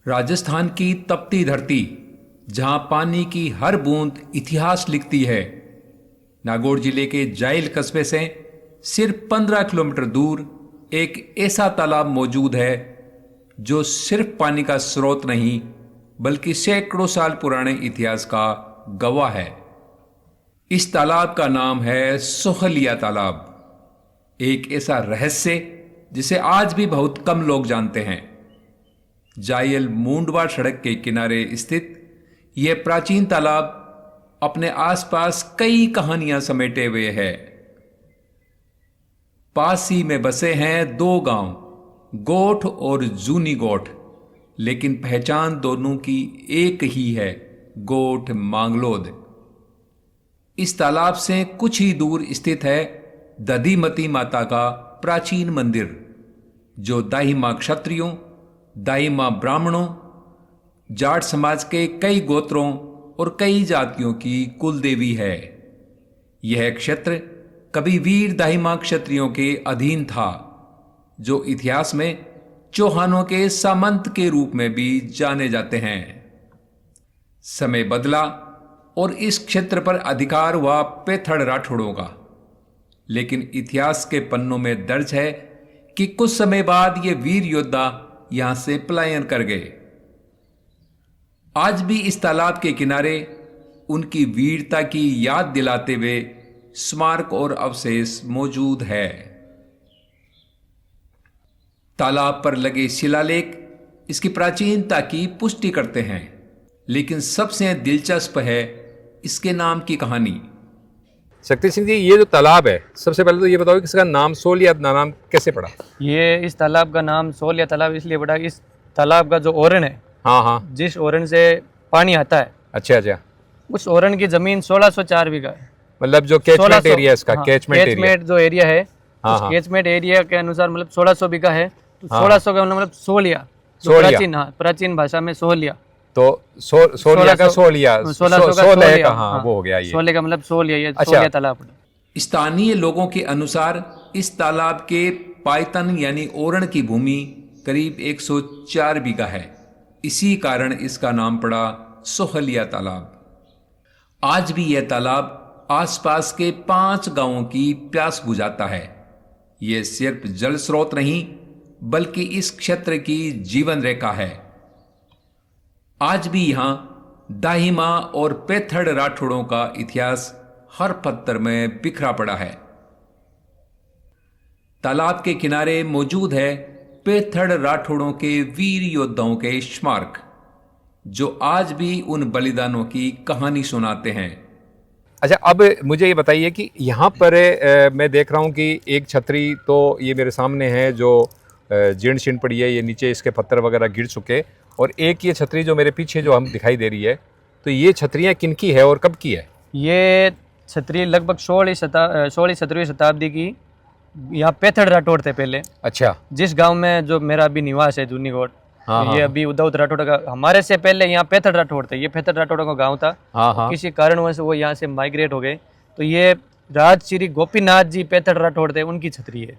राजस्थान की तपती धरती, जहां पानी की हर बूंद इतिहास लिखती है। नागौर जिले के जाइल कस्बे से सिर्फ 15 किलोमीटर दूर एक ऐसा तालाब मौजूद है जो सिर्फ पानी का स्रोत नहीं बल्कि सैकड़ों साल पुराने इतिहास का गवाह है। इस तालाब का नाम है सोहलिया तालाब, एक ऐसा रहस्य जिसे आज भी बहुत कम लोग जानते हैं। जायल मूंडवा सड़क के किनारे स्थित यह प्राचीन तालाब अपने आसपास कई कहानियां समेटे हुए है। पास ही में बसे हैं दो गांव, गोठ और जूनी गोठ, लेकिन पहचान दोनों की एक ही है, गोठ मांगलोद। इस तालाब से कुछ ही दूर स्थित है दधिमती माता का प्राचीन मंदिर, जो दाहिमा क्षत्रियों, दाहिमा ब्राह्मणों, जाट समाज के कई गोत्रों और कई जातियों की कुलदेवी है। यह क्षेत्र कभी वीर दाहिमा क्षत्रियों के अधीन था, जो इतिहास में चौहानों के सामंत के रूप में भी जाने जाते हैं। समय बदला और इस क्षेत्र पर अधिकार हुआ पेथड़ राठौड़ों का, लेकिन इतिहास के पन्नों में दर्ज है कि कुछ समय बाद ये वीर योद्धा यहां से पलायन कर गए। आज भी इस तालाब के किनारे उनकी वीरता की याद दिलाते हुए स्मारक और अवशेष मौजूद है। तालाब पर लगे शिलालेख इसकी प्राचीनता की पुष्टि करते हैं, लेकिन सबसे दिलचस्प है इसके नाम की कहानी। शक्ति सिंह जी, ये जो तालाब है, सबसे पहले तो ये बताओ कि इसका नाम सोलिया नाम कैसे पड़ा? ये इस तालाब का नाम सोलिया तालाब इसलिए पड़ा, इस तालाब का जो ओरण है, हाँ, जिस ओरण से पानी आता है, अच्छा, उस ओरण की जमीन 1604 बीघा है। मतलब जो कैचमेंट एरिया इसका, कैचमेंट जो एरिया है, उस कैचमेंट एरिया के अनुसार मतलब 1600 बीघा है। तो 1600 का मतलब सोलिया, प्राचीन भाषा में सोलिया, तो सोलिया का सोलिया, 16 का, हाँ, वो हो गया। ये सोलिया का मतलब सोलिया, ये सोलिया तालाब। स्थानीय लोगों के अनुसार इस तालाब के पायतन यानी ओरण की भूमि करीब 104 बीघा है। इसी कारण इसका नाम पड़ा सोहलिया तालाब। आज भी यह तालाब आसपास के 5 गांवों की प्यास बुझाता है। यह सिर्फ जल स्रोत नहीं बल्कि इस क्षेत्र की जीवन रेखा है। आज भी यहां दाहिमा और पेथड़ राठौड़ों का इतिहास हर पत्थर में बिखरा पड़ा है। तालाब के किनारे मौजूद है पेथड़ राठौड़ों के वीर योद्धाओं के स्मारक, जो आज भी उन बलिदानों की कहानी सुनाते हैं। अच्छा, अब मुझे ये बताइए कि यहाँ पर मैं देख रहा हूँ कि एक छतरी तो ये मेरे सामने है जो जीर्ण शीर्ण पड़ी है, ये नीचे इसके पत्थर वगैरह गिर चुके, और एक ये छतरी जो मेरे पीछे जो हम दिखाई दे रही है, तो ये छतरियाँ किनकी है और कब की है? ये छतरी लगभग 16वीं शताब्दी की, यहाँ पेथड़ राठौड़ थे पहले। अच्छा, जिस गांव में जो मेरा अभी निवास है जूनीगढ़, ये अभी उद्धव राठौड़ का, हमारे से पहले यहाँ पेथड़ राठौड़ थे। ये पेथड़ राठौड़ का गांव था। तो किसी कारणवश वो यहाँ से माइग्रेट हो गए, तो ये राजश्री गोपीनाथ जी पेथड़ राठौड़ थे, उनकी छतरी है।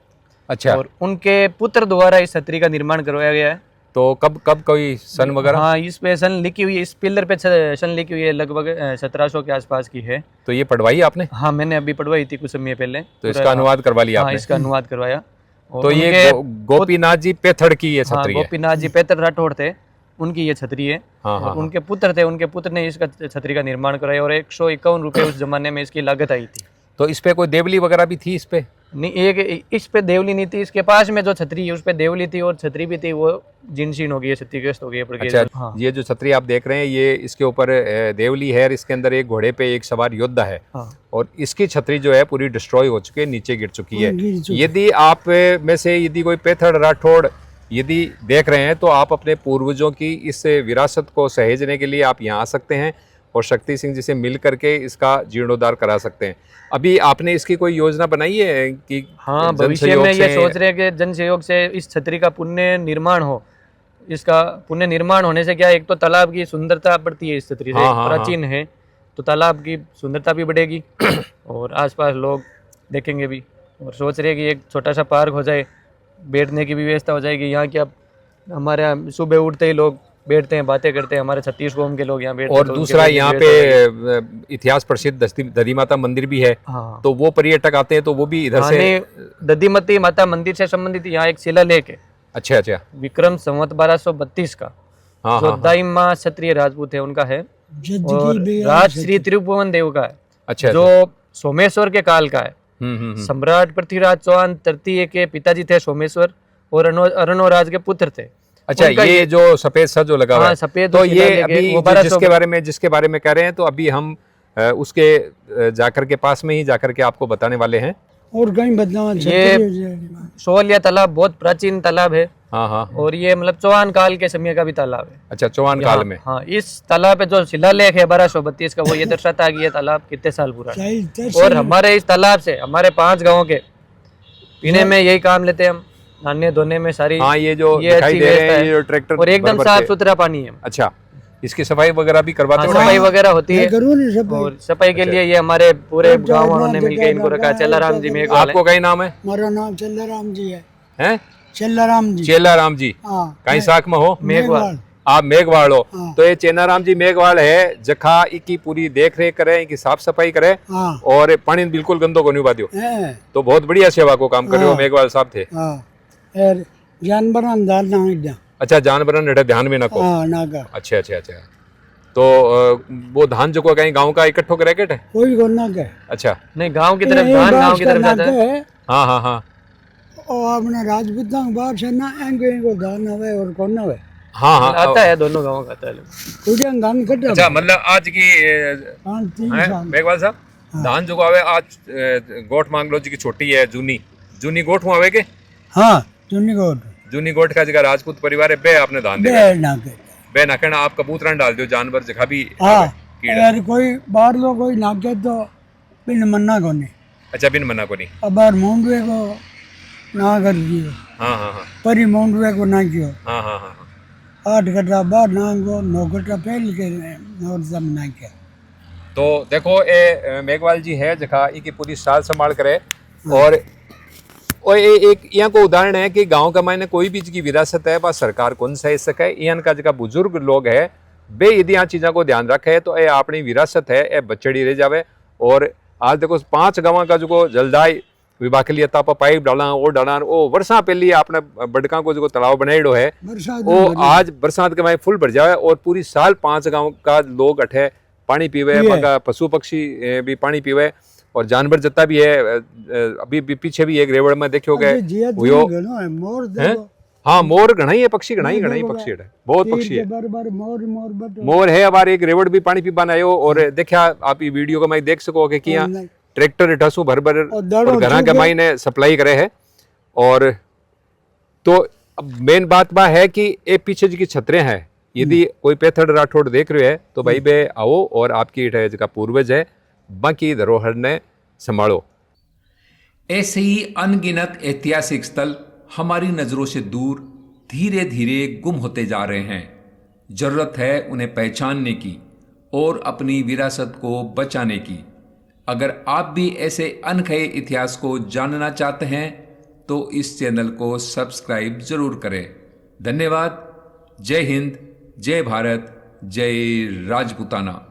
अच्छा, और उनके पुत्र द्वारा इस छतरी का निर्माण करवाया गया है। तो कब कोई सन वगैरह? हाँ, इस पे सन लिखी हुई है, इस पिलर पे सन लिखी हुई है, लगभग 1700 के आसपास की है। तो ये पढ़वाई आपने? हाँ, मैंने अभी पढ़वाई थी कुछ समय पहले। तो इसका अनुवाद करवा लिया आपने? हाँ, इसका अनुवाद करवाया। तो ये गोपीनाथ जी पेथड़ की ये छतरी है? गोपीनाथ जी पेथड़ राठौड़ थे, उनकी ये छतरी है। उनके पुत्र थे, उनके पुत्र ने इसका छतरी का निर्माण कराया, और 151 रुपये उस जमाने में इसकी लागत आई थी। तो इस पे कोई देवली वगैरह भी थी? इस पे नहीं, एक इस पे देवली नहीं थी। इसके पास में जो छतरी है उस पे देवली थी और छतरी भी थी, वो जीर्ण हो गई है, क्षतिग्रस्त हो गई है। अच्छा, हाँ। ये जो छतरी आप देख रहे हैं, ये इसके ऊपर देवली है, इसके अंदर एक घोड़े पे एक सवार योद्धा है। हाँ। और इसकी छतरी जो है पूरी डिस्ट्रॉय हो चुकी है, नीचे गिर चुकी है। यदि आप में से यदि कोई पेथड़ राठौड़ यदि देख रहे हैं, तो आप अपने पूर्वजों की इस विरासत को सहेजने के लिए आप यहाँ आ सकते हैं और शक्ति सिंह जी से मिल करके इसका जीर्णोद्धार करा सकते हैं। अभी आपने इसकी कोई योजना बनाई है कि? हाँ, भविष्य में ये सोच रहे हैं कि जन सहयोग से इस छतरी का पुण्य निर्माण हो। इसका पुण्य निर्माण होने से क्या, एक तो तालाब की सुंदरता बढ़ती है, इस छतरी से प्राचीन है तो तालाब की सुंदरता भी बढ़ेगी और आसपास लोग देखेंगे भी। और सोच रहे हैं कि एक छोटा सा पार्क हो जाए, बैठने की भी व्यवस्था हो जाएगी। यहाँ की अब हमारे यहाँ सुबह उठते ही लोग बैठते हैं, बातें करते हैं, हमारे 36 कौम के लोग यहाँ बैठते हैं। और दूसरा यहाँ पे इतिहास प्रसिद्ध दधी माता मंदिर भी है। हाँ। तो वो पर्यटक आते हैं तो वो भी इधर से दधीमती माता मंदिर से संबंधित यहाँ एक शिलालेख है। अच्छा अच्छा। विक्रम संवत 1232 का। हाँ, जो हाँ, दाइमा क्षत्रिय राजपूत है उनका है, और राज श्री त्रिभुवन देव का है। अच्छा, जो सोमेश्वर के काल का है। सम्राट पृथ्वीराज चौहान तृतीय के पिताजी थे सोमेश्वर, और अरणोराज के पुत्र थे। अच्छा, ये जो सफेद सा जो लगा हुआ है, सफेद, तो ये अभी जिसके बारे में कह रहे हैं, तो अभी हम उसके जाकर के पास में ही जाकर के आपको बताने वाले हैं। और कहीं बदलाव ये शोलिया तालाब बहुत प्राचीन तालाब है। हाँ हाँ। और ये मतलब चौहान काल के समय का भी तालाब है। अच्छा, चौहान काल में। हाँ, इस तालाब पे जो शिलालेख है 1232 का, वो ये दर्शाता है कि ये तालाब कितने साल पुराना है। और हमारे इस तालाब से हमारे 5 गांवों के पीने में यही काम लेते हैं हम, नहाने धोने में सारी। हाँ, ये जो दिखाई दे रहे हैं ये ट्रैक्टर, और एकदम साफ सुथरा पानी है। अच्छा, इसकी सफाई वगैरह भी करवाते हैं? सफाई वगैरह होती है, और सफाई के लिए ये हमारे पूरे गाँव वालों ने मिलकर इनको रखा। चेलाराम जी मेघवाल। आपको कहीं नाम है? हमारा नाम चेलाराम जी है। हैं? चेलाराम जी। चेलाराम जी कहीं साख में हो? मेघवाल। आप मेघवाल हो? तो ये चेनाराम जी मेघवाल है, जखा इकी पूरी देख रेख करे, इनकी साफ सफाई करे, और पानी बिल्कुल गंदो को नहीं उबादियो। तो बहुत बढ़िया सेवा को काम कर रहे हो मेघवाल साहब थे। जानवर अच्छा, जानवर ध्यान में ना को। अच्छा अच्छा अच्छा। तो वो धान जो कहीं गांव का इकट्ठो करे के कोई कोना के? अच्छा, नहीं, गांव की तरफ धान गांव की तरफ जाता है। हाँ हाँ हाँ। और अपने राजपूतां के बाहर से ना एंगो धान हवे और कोन हवे। हाँ हाँ, आता है, दोनों गांवों का आता है। कुछ धान कटा। अच्छा, मतलब आज की मेघवाल साहब धान जो आवे आज गोठ मांगलो जी की छोटी है, जूनी गोठ में आवे के? हाँ, जूनी गोठ का जगह राजपूत परिवार है, बे आपने धान दे बे नाकना आप कबूतरन डाल दो, जानवर जगह भी। यार कोई बाहर लो कोई नाके तो बिन मन्ना को नहीं। अच्छा, बिन मन्ना को नहीं। अब बाहर मुंडवे को ना कर दियो। हाँ हाँ हाँ। परी मुंडवे को ना कियो। हाँ हाँ हाँ। 8 घंटा बाद ना को 9 घंटा पहले के और सब ना किया। तो देखो ये मेघवाल जी है जगह इनकी पूरी साल संभाल करे। और एक यहाँ को उदाहरण है कि गांव का मायने कोई भी की विरासत है बस सरकार कौन सह सके। यहाँ का जगह बुजुर्ग लोग है बे यदि यहाँ चीज़ों को ध्यान रखे तो ये अपनी विरासत है ये बचड़ी रह जावे। और आज देखो 5 गाँव का जो जलदाई विभाग के लिए तापा पाइप डाला वो डाला वो वर्षा पहले आपने बड़का को जो तालाब बनाइडो है वो आज बरसात के माए फुल भर जावे। और पूरी साल 5 गाँव का लोग अठे पानी पीवे, पशु पक्षी भी पानी पीवे, और जानवर जत्ता भी है। अभी पीछे भी एक रेवड़ में देखो गए। हाँ, मोर घना ही है, पक्षी घना ही पक्षी है, बहुत पक्षी है। मोर है। अब एक रेवड़ भी पानी पीबान आयो। और देखा आप ये वीडियो को मैं देख सको कि किया ट्रैक्टर ढसू भर और घरा के माई ने सप्लाई करे है। और तो मेन बात बा है कि ये पीछे जी की छतरें हैं, यदि कोई पैथड़ राठौड़ देख रहे है तो भाई बे आओ और आपकी जगह पूर्वज है बाकी धरोहर ने संभालो। ऐसे ही अनगिनत ऐतिहासिक स्थल हमारी नज़रों से दूर धीरे धीरे गुम होते जा रहे हैं। जरूरत है उन्हें पहचानने की और अपनी विरासत को बचाने की। अगर आप भी ऐसे अनकहे इतिहास को जानना चाहते हैं तो इस चैनल को सब्सक्राइब जरूर करें। धन्यवाद। जय हिंद, जय भारत, जय राजपूताना।